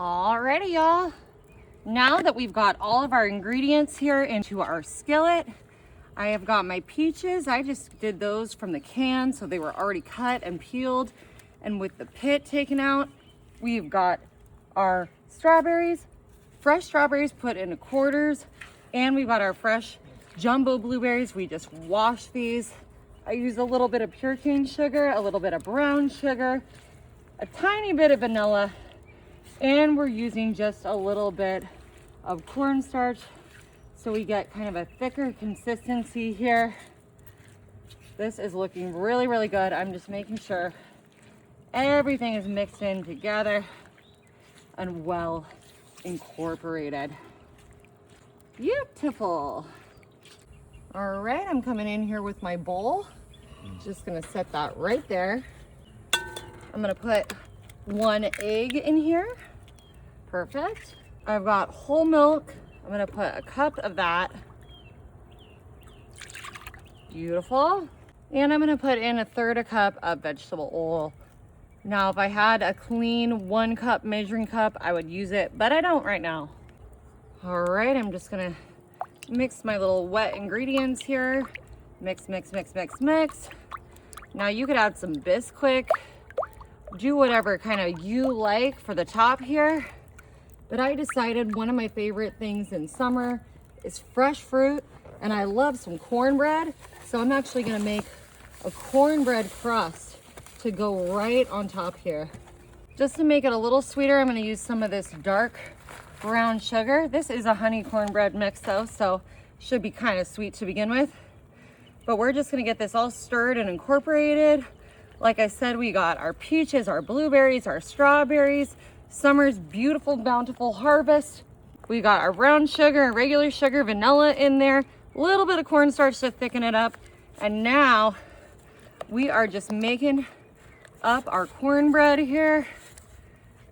Alrighty, y'all. Now that we've got all of our ingredients here into our skillet, I have got my peaches. I just did those from the can, so they were already cut and peeled. And with the pit taken out, we've got our strawberries, fresh strawberries put into quarters, and we've got our fresh jumbo blueberries. We just wash these. I use a little bit of pure cane sugar, a little bit of brown sugar, a tiny bit of vanilla, and we're using just a little bit of cornstarch so we get kind of a thicker consistency here. This is looking really, really good. I'm just making sure everything is mixed in together and well incorporated. Beautiful. All right, I'm coming in here with my bowl. Just gonna set that right there. I'm gonna put 1 egg in here. Perfect. I've got whole milk. I'm gonna put a cup of that. Beautiful. And I'm gonna put in 1/3 cup of vegetable oil. Now, if I had a clean 1 cup measuring cup, I would use it, but I don't right now. All right, I'm just gonna mix my little wet ingredients here. Mix, mix, mix, mix, mix. Now you could add some Bisquick. Do whatever kind of you like for the top here. But I decided one of my favorite things in summer is fresh fruit, and I love some cornbread. So I'm actually gonna make a cornbread crust to go right on top here. Just to make it a little sweeter, I'm gonna use some of this dark brown sugar. This is a honey cornbread mix though, so should be kind of sweet to begin with. But we're just gonna get this all stirred and incorporated. Like I said, we got our peaches, our blueberries, our strawberries, summer's beautiful, bountiful harvest. We got our brown sugar and regular sugar, vanilla in there, a little bit of cornstarch to thicken it up. And now we are just making up our cornbread here.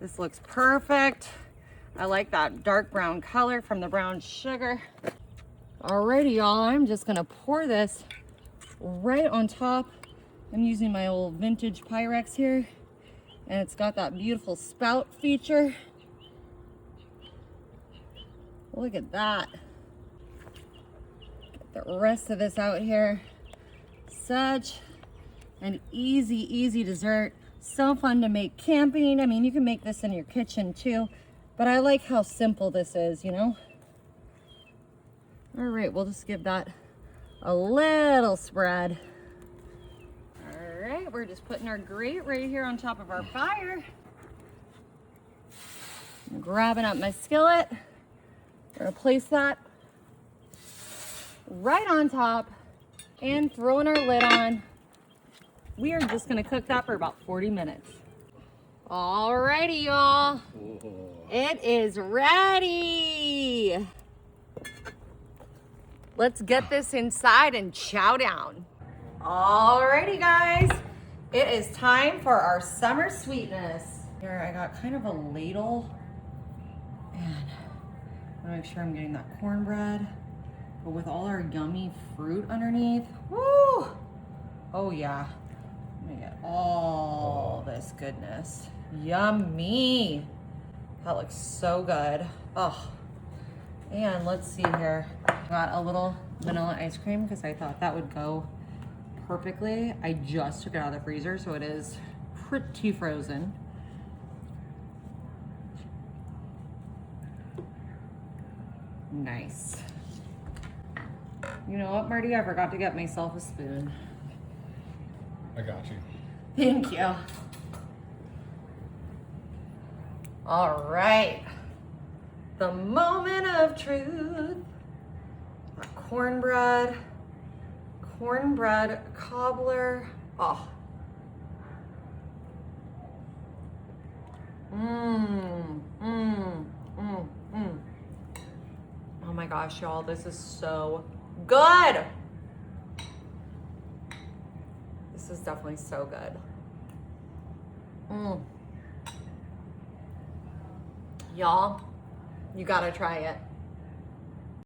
This looks perfect. I like that dark brown color from the brown sugar. Alrighty, y'all, I'm just gonna pour this right on top. I'm using my old vintage Pyrex here, and it's got that beautiful spout feature. Look at that. Get the rest of this out here. Such an easy dessert. So fun to make camping. I mean, you can make this in your kitchen too, but I like how simple this is, you know? All right, we'll just give that a little spread. All right, we're just putting our grate right here on top of our fire. I'm grabbing up my skillet. We're gonna place that right on top and throwing our lid on. We are just gonna cook that for about 40 minutes. Alrighty, y'all. It is ready. Let's get this inside and chow down. Alrighty, guys. It is time for our summer sweetness. Here, I got kind of a ladle, and I wanna make sure I'm getting that cornbread, but with all our yummy fruit underneath. Woo! Oh yeah. I'm gonna get all this goodness. Yummy. That looks so good. Oh, and let's see here. Got a little vanilla ice cream because I thought that would go perfectly. I just took it out of the freezer, so it is pretty frozen. Nice. You know what, Marty? I forgot to get myself a spoon. I got you. Thank you. All right. The moment of truth. Our cornbread cobbler. Oh. Oh my gosh, y'all, this is so good. This is definitely so good. Y'all, you gotta try it.